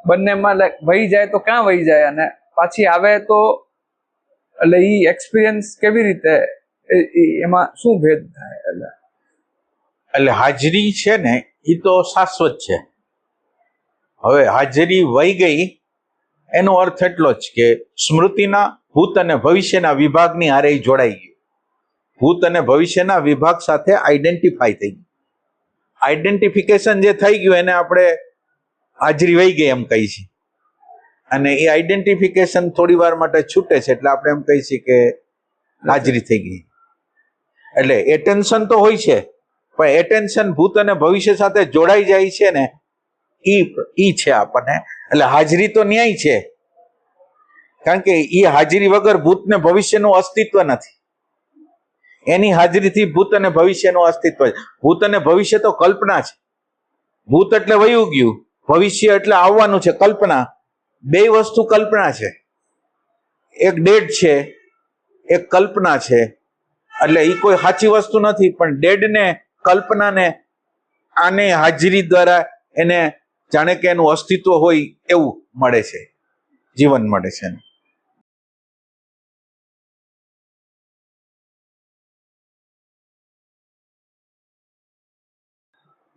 બંનેમાં વહી જાય તો ક્યાં વહી જાય અને પાછી આવે તો એટલે ઈ એક્સપિરિયન્સ કેવી રીતે એમાં શું ભેદ થાય? એટલે હાજરી છે ને એ તો શાશ્વત છે. હવે હાજરી વહી ગઈ એનો અર્થ એટલો જ કે સ્મૃતિના ભૂત અને ભવિષ્યના વિભાગની હારે જોડાઈ ગયું. ભૂત અને ભવિષ્યના વિભાગ સાથે આઈડેન્ટિફાઈ થઈ ગયું. આઈડેન્ટિફિકેશન જે થઈ ગયું એને આપણે હાજરી વહી ગઈ એમ કહી છીએ. અને એ આઈડેન્ટિફિકેશન થોડી વાર માટે છૂટે છે એટલે આપણે એમ કહી છીએ કે હાજરી થઈ ગઈ. એટલે એટેન્શન તો હોય છે પણ એટેન્શન ભૂત અને ભવિષ્ય સાથે જોડાઈ જાય છે ને ઈ છે આપણને. એટલે હાજરી તો ન્યાય છે કારણ કે એ હાજરી વગર ભૂત ને ભવિષ્યનું અસ્તિત્વ નથી. એની હાજરીથી ભૂત અને ભવિષ્યનું અસ્તિત્વ છે. ભૂત અને ભવિષ્ય તો કલ્પના છે. ભૂત એટલે વયું ગયું, ભવિષ્ય એટલે આવવાનું છે. કલ્પના, બે વસ્તુ કલ્પના છે. એક ડેડ છે, એક કલ્પના છે. એટલે એ કોઈ સાચી વસ્તુ નથી પણ ડેડ ને કલ્પનાને આને હાજરી દ્વારા એને જાણે કે એનું અસ્તિત્વ હોય એવું મળે છે, જીવન મળે છે.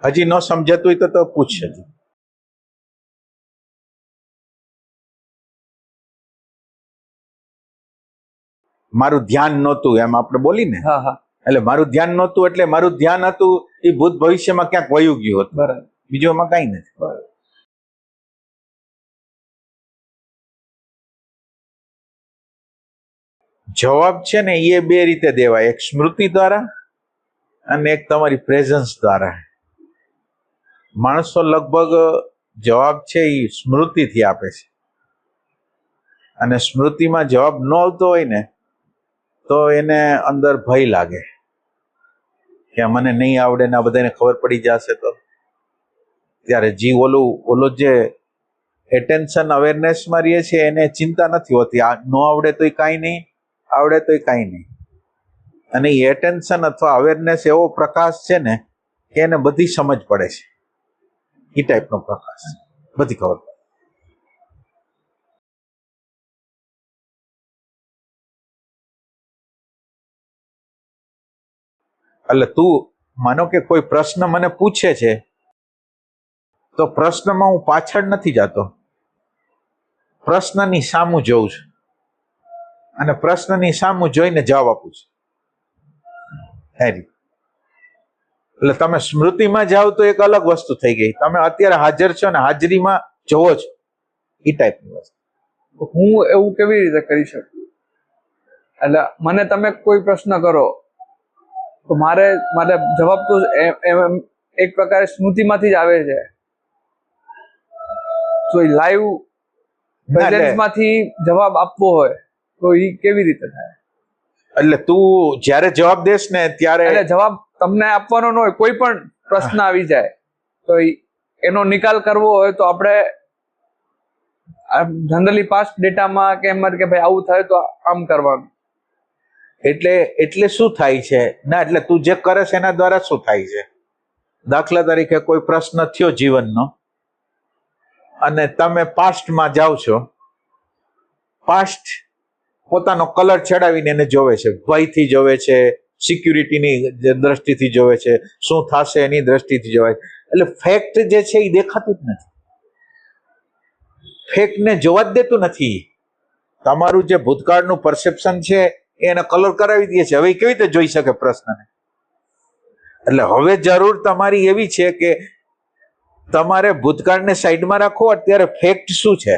હજી ન સમજાતું હોય તો પૂછશે. મારું ધ્યાન નહોતું એમ આપણે બોલી ને. એટલે મારું ધ્યાન નહોતું એટલે મારું ધ્યાન હતું એ ભૂત ભવિષ્યમાં ક્યાંક વયું ગયું હતું. બરાબર. બીજું એમાં કઈ નથી. જવાબ છે ને એ બે રીતે દેવાય, એક સ્મૃતિ દ્વારા અને એક તમારી પ્રેઝન્સ દ્વારા. માણસો લગભગ જવાબ છે એ સ્મૃતિથી આપે છે અને સ્મૃતિમાં જવાબ ન આવતો હોય ને તો એને અંદર ભય લાગે કે મને નહીં આવડે ને આ બધાને ખબર પડી જશે તો. ત્યારે જીવ ઓલો જે એટેન્શન અવેરનેસમાં રહે છે એને ચિંતા નથી હોતી આ ન આવડે તોય કાંઈ નહીં, આવડે તોય કાંઈ નહીં. અને એ એટેન્શન અથવા અવેરનેસ એવો પ્રકાશ છે ને કે એને બધી સમજ પડે છે. એ ટાઈપનો પ્રકાશ, બધી ખબર પડે. એટલે તું માનો કે કોઈ પ્રશ્ન મને પૂછે છે તો પ્રશ્નમાં હું પાછળ નથી જતો, પ્રશ્નની સામું જોઉં છું અને પ્રશ્નની સામું જોઈને જવાબ આપું છું. એટલે તમે સ્મૃતિમાં જાઓ તો એક અલગ વસ્તુ થઈ ગઈ, તમે અત્યારે હાજર છો ને હાજરીમાં જોવો છો, એ ટાઈપની વસ્તુ. હું એવું કેવી રીતે કરી શકું? એટલે મને તમે કોઈ પ્રશ્ન કરો તો મારે જવાબ તો એક પ્રકારે સ્મૃતિમાંથી જ આવે છે. તો એ લાઈવ પ્રેઝન્સમાંથી જવાબ આપવો હોય તો એ કેવી રીતે થાય? એટલે તું જ્યારે જવાબ દેશ ને ત્યારે એટલે જવાબ તમને આપવાનો ન હોય, કોઈ પણ પ્રશ્ન આવી જાય તો એનો નિકાલ કરવો હોય તો આપણે જનરલી પાસ્ટ ડેટામાં કે એમ કે ભાઈ આવું થાય તો આમ કરવાનું. એટલે શું થાય છે ના, એટલે તું જે કરે છે એના દ્વારા શું થાય છે? દાખલા તરીકે કોઈ પ્રશ્ન થયો જીવનનો અને તમે પાસ્ટમાં જાઓ છો, પાસ્ટ પોતાનો કલર ચડાવીને એને જોવે છે, ભયથી જોવે છે, સિક્યુરિટીની દ્રષ્ટિથી જોવે છે, શું થશે એની દ્રષ્ટિથી જોવે છે. એટલે ફેક્ટ જે છે એ દેખાતું જ નથી, ફેક્ટને જોવા જ દેતું નથી. તમારું જે ભૂતકાળનું પરસેપ્શન છે એને કલર કરાવી દે છે. હવે કેવી રીતે જોઈ શકે પ્રશ્નને? એટલે હવે જરૂર તમારી એવી છે કે તમારે ભૂતકાળને સાઈડમાં રાખો, અત્યારે ફેક્ટ શું છે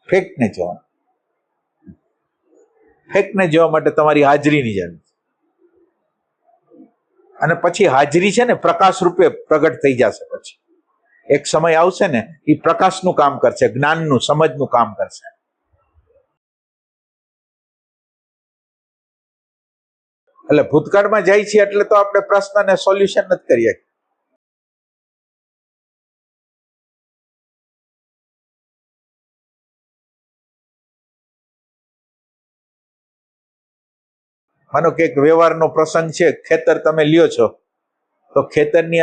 ફેક્ટને જોવા. ફેક્ટને જોવા માટે તમારી હાજરીની જરૂર છે. અને પછી હાજરી છે ને પ્રકાશ રૂપે પ્રગટ થઈ જશે. પછી એક સમય આવશે ને એ પ્રકાશનું કામ કરશે, જ્ઞાનનું, સમજનું કામ કરશે. એટલે ભૂતકાળમાં જાય છે એટલે તો આપણે પ્રશ્નને સોલ્યુશન નથી કરીએ. માનો કે એક વ્યવહારનો પ્રસંગ છે, ખેતર તમે લ્યો છો તો ખેતરની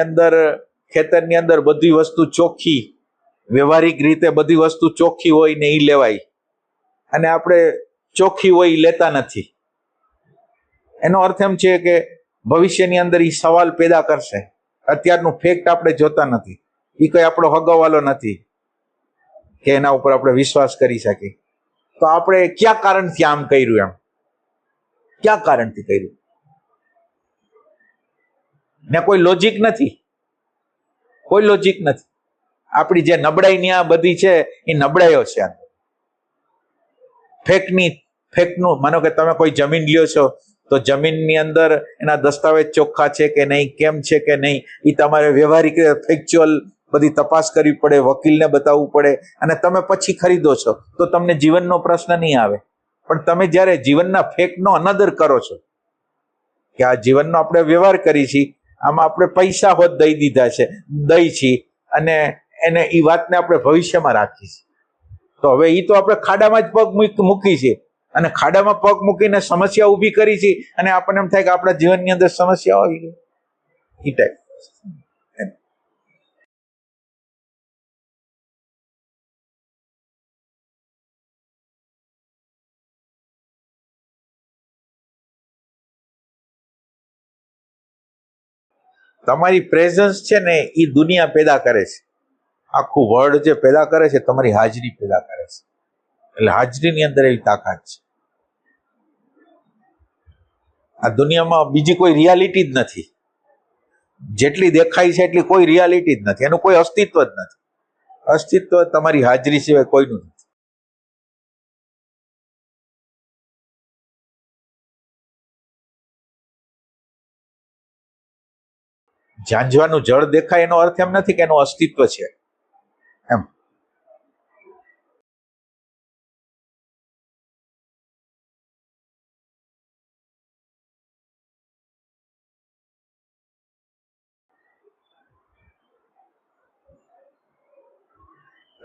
અંદર બધી વસ્તુ ચોખ્ખી વ્યવહારિક રીતે બધી વસ્તુ ચોખ્ખી હોય ને એ લેવાય, અને આપણે ચોખ્ખી હોય એ લેતા નથી. એનો અર્થ એમ છે કે ભવિષ્યની અંદર એ સવાલ પેદા કરશે. અત્યારનું ફેક્ટ આપણે જોતા નથી, એ કઈ આપણો હગાવાલો નથી કે એના ઉપર આપણે વિશ્વાસ કરી શકીએ. તો આપણે કયા કારણથી આમ કર્યું, એમ કયા કારણથી કર્યું, ને કોઈ લોજિક નથી, કોઈ લોજિક નથી. આપણી જે નબળાઈની આ બધી છે એ નબળાઈઓ છે. ફેકનું માનો કે તમે કોઈ જમીન લ્યો છો તો જમીનની અંદર એના દસ્તાવેજ ચોખ્ખા છે કે નહીં, કેમ છે કે નહીં, એ તમારે વ્યવહારિક ફેક્ચ્યુઅલ બધી તપાસ કરવી પડે, વકીલને બતાવવું પડે, અને તમે પછી ખરીદો છો તો તમને જીવનનો પ્રશ્ન નહીં આવે. પણ તમે જ્યારે જીવનના ફેક્ટનો અનદર કરો છો કે આ જીવનનો આપણે વ્યવહાર કરી છીએ, આમાં આપણે પૈસા હોત દઈ દીધા છે, દઈ છીએ, અને એને એ વાતને આપણે ભવિષ્યમાં રાખી છીએ, તો હવે એ તો આપણે ખાડામાં જ પગ મૂકી છે, અને ખાડામાં પગ મૂકીને સમસ્યા ઊભી કરી છે, અને આપણને એમ થાય કે આપણા જીવનની અંદર સમસ્યા આવી ગઈ. એ ટાઈપ તમારી પ્રેઝન્સ છે ને એ દુનિયા પેદા કરે છે. આખું વર્લ્ડ જે પેદા કરે છે તમારી હાજરી પેદા કરે છે. એટલે હાજરીની અંદર એવી તાકાત છે. આ દુનિયામાં બીજી કોઈ રિયાલિટી જ નથી. જેટલી દેખાય છે એટલી કોઈ રિયાલિટી જ નથી, એનું કોઈ અસ્તિત્વ જ નથી. અસ્તિત્વ તમારી હાજરી સિવાય કોઈનું નથી. ઝાંઝવાનું જળ દેખાય એનો અર્થ એમ નથી કે એનું અસ્તિત્વ છે એમ.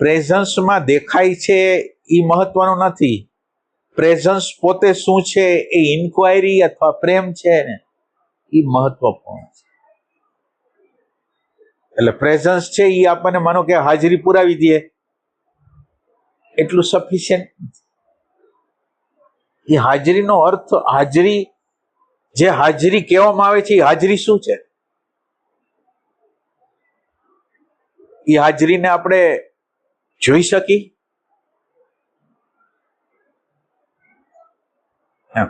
પ્રેઝન્સમાં દેખાય છે એ મહત્વનું નથી. પ્રેઝન્સ પોતે શું છે એ ઇન્ક્વાયરી અથવા પ્રેમ છે ને એ મહત્વપૂર્ણ છે. એટલે પ્રેઝન્સ છે એ આપણને માનો કે હાજરી પુરાવી દે એટલું સફિશિયન્ટ. એ હાજરીનો અર્થ, હાજરી જે હાજરી કહેવામાં આવે છે એ હાજરી શું છે? એ હાજરીને આપણે જોઈ શકી એમ.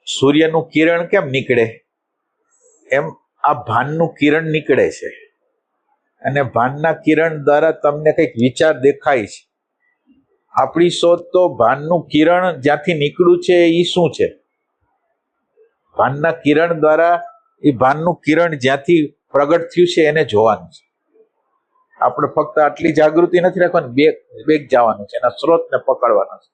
સૂર્યનું કિરણ કેમ નીકળે એમ આ ભાનનું કિરણ નીકળે છે, અને ભાનના કિરણ દ્વારા તમને કંઈક વિચાર દેખાય છે. આપણી શોધ તો ભાનનું કિરણ જ્યાંથી નીકળ્યું છે એ શું છે? ભાનના કિરણ દ્વારા, એ ભાનનું કિરણ જ્યાંથી પ્રગટ થયું છે એને જોવાનું છે. આપણે ફક્ત આટલી જાગૃતિ નથી રાખવાની, બેગ જવાનું છે, એના સ્ત્રોતને પકડવાનો છે.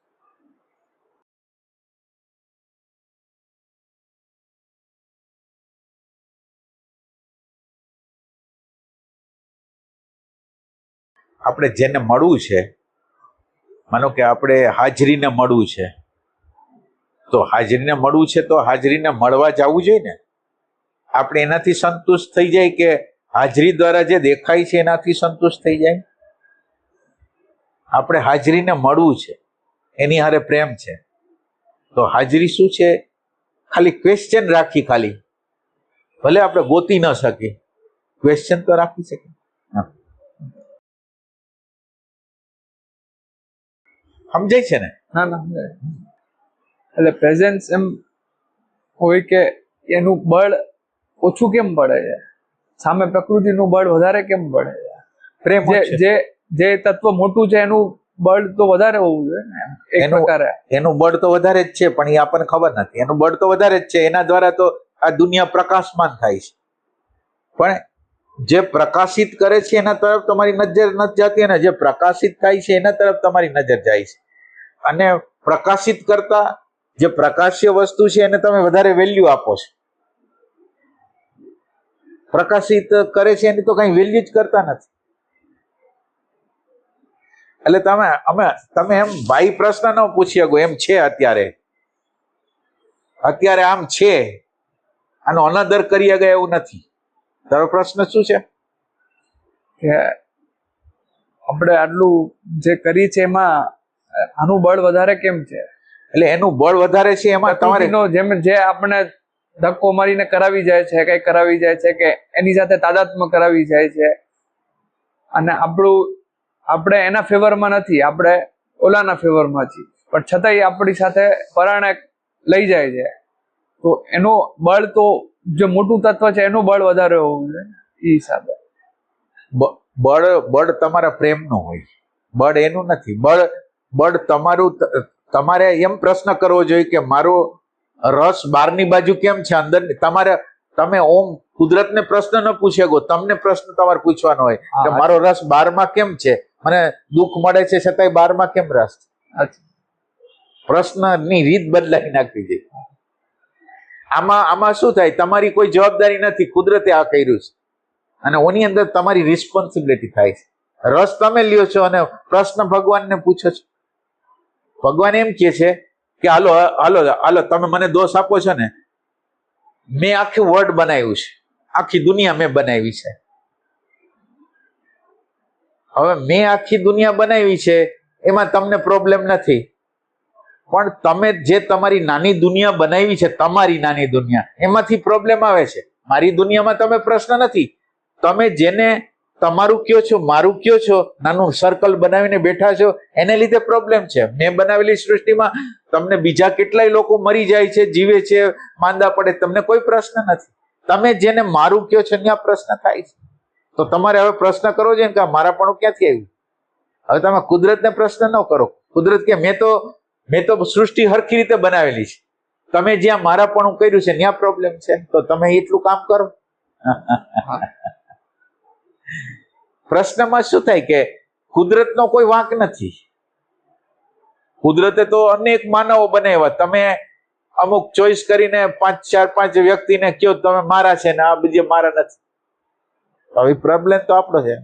આપણે જેને મળવું છે, માનો કે આપણે હાજરીને મળવું છે, તો હાજરીને મળવું છે તો હાજરીને મળવા જવું જોઈએ ને. આપણે એનાથી સંતુષ્ટ થઈ જાય કે હાજરી દ્વારા જે દેખાય છે એનાથી સંતુષ્ટ થઈ જાય? આપણે હાજરીને મળવું છે, એની હારે પ્રેમ છે, તો હાજરી શું છે? ખાલી ક્વેશ્ચન રાખી, ખાલી ભલે આપણે ગોતી ન શકીએ, ક્વેશ્ચન તો રાખી શકીએ. સમજાય છે ને? ના ના સમજાય. એટલે પ્રેઝન્સ એમ હોય કે એનું બળ ઓછું કેમ પડે છે, સામે પ્રકૃતિનું બળ વધારે કેમ પડે છે? પ્રેમ જે જે તત્વ મોટું છે એનું બળ તો વધારે હોવું જોઈએ ને એક પ્રકારે. એનું બળ તો વધારે જ છે, પણ એ આપણને ખબર નથી. એનું બળ તો વધારે જ છે, એના દ્વારા તો આ દુનિયા પ્રકાશમાન થાય છે. પણ જે પ્રકાશિત કરે છે એના તરફ તમારી નજર નથી જતી, અને જે પ્રકાશિત થાય છે એના તરફ તમારી નજર જાય છે. અને પ્રકાશિત કરતા જે પ્રકાશ્ય વસ્તુ છે એને તમે વધારે વેલ્યુ આપો છો. પ્રકાશિત કરે છે એની તો કઈ વેલ્યુ જ કરતા નથી. એટલે તમે એમ ભાઈ પ્રશ્ન ન પૂછી શકો, એમ છે અત્યારે આમ છે, આનો અનાદર કરી ગયા એવું નથી. તારો પ્રશ્ન શું છે? કે આપણે આટલું જે કરી છે એમાં આનું બળ વધારે કેમ છે? એટલે એનું બળ વધારે છે એમાં તમારે પ્રકૃતિનો જેમ જે આપણે ધક્કો મારીને કરાવી જાય છે, કઈ કરાવી જાય છે કે એની સાથે તાદાત્મ્ય કરાવી જાય છે, અને આપણે એના ફેવરમાં નથી, આપણે ઓલાના ફેવરમાં છીએ, પણ છતાંય આપણી સાથે પરાણે લઈ જાય છે. તો એનું બળ તો જે મોટું તત્વ છે એનું બળ વધારે હોવું જોઈએ એ હિસાબે. બળ તમારા પ્રેમનું હોય, બળ એનું નથી. બળ તમારું તમારે એમ પ્રશ્ન કરવો જોઈએ કે મારો રસ બહારની બાજુ કેમ છે, અંદર તમે ઓમ કુદરતને પ્રશ્ન ન પૂછી શકો, તમને પ્રશ્ન તમારે પૂછવાનો હોય કે મારો રસ બહારમાં કેમ છે, મને દુઃખ મળે છે છતાંય બહારમાં કેમ રસ છે. પ્રશ્નની રીત બદલાઈ નાખવી જોઈએ. આમાં શું થાય, તમારી કોઈ જવાબદારી નથી, કુદરતે આ કર્યું છે અને ઓની અંદર તમારી રિસ્પોન્સિબિલિટી થાય છે. રસ તમે લ્યો છો અને પ્રશ્ન ભગવાનને પૂછો છો. ભગવાન એમ કે છે કે હાલો હાલો હાલો તમે મને દોષ આપો છો ને, મેં આખું વર્લ્ડ બનાવ્યું છે, આખી દુનિયા મેં બનાવી છે. હવે મેં આખી દુનિયા બનાવી છે એમાં તમને પ્રોબ્લેમ નથી, પણ તમે જે તમારી નાની દુનિયા બનાવી છે, તમારી નાની દુનિયા, એમાંથી પ્રોબ્લેમ આવે છે. મારી દુનિયામાં તમે પ્રશ્ન નથી. તમે જેને તમારું કયો છો, મારું કયો છો, નાનું સર્કલ બનાવીને બેઠા છો, એને લીધે પ્રોબ્લેમ છે. મેં બનાવેલી સૃષ્ટિમાં તમને બીજા કેટલાય લોકો મરી જાય છે, જીવે છે, માંદા પડે, તમને કોઈ પ્રશ્ન નથી. તમે જેને મારું કયો છો ત્યાં પ્રશ્ન થાય છે. તો તમારે હવે પ્રશ્ન કરવો જોઈએ કે મારા પણ ક્યાંથી આવ્યું. હવે તમે કુદરતને પ્રશ્ન ન કરો. કુદરત કે મેં તો સૃષ્ટિ હરખી રીતે બનાવેલી છે, તમે જ્યાં મારા પણ કર્યું છે ત્યાં પ્રોબ્લેમ છે, તો તમે એટલું કામ કરો. પ્રશ્નમાં શું થાય કે કુદરતનો કોઈ વાંક નથી. કુદરતે તો અનેક માનવો બનાવ્યા, તમે અમુક ચોઈસ કરીને 4-5 વ્યક્તિને કયો તમે મારા છે ને આ બીજે મારા નથી, હવે પ્રોબ્લેમ તો આપણો છે.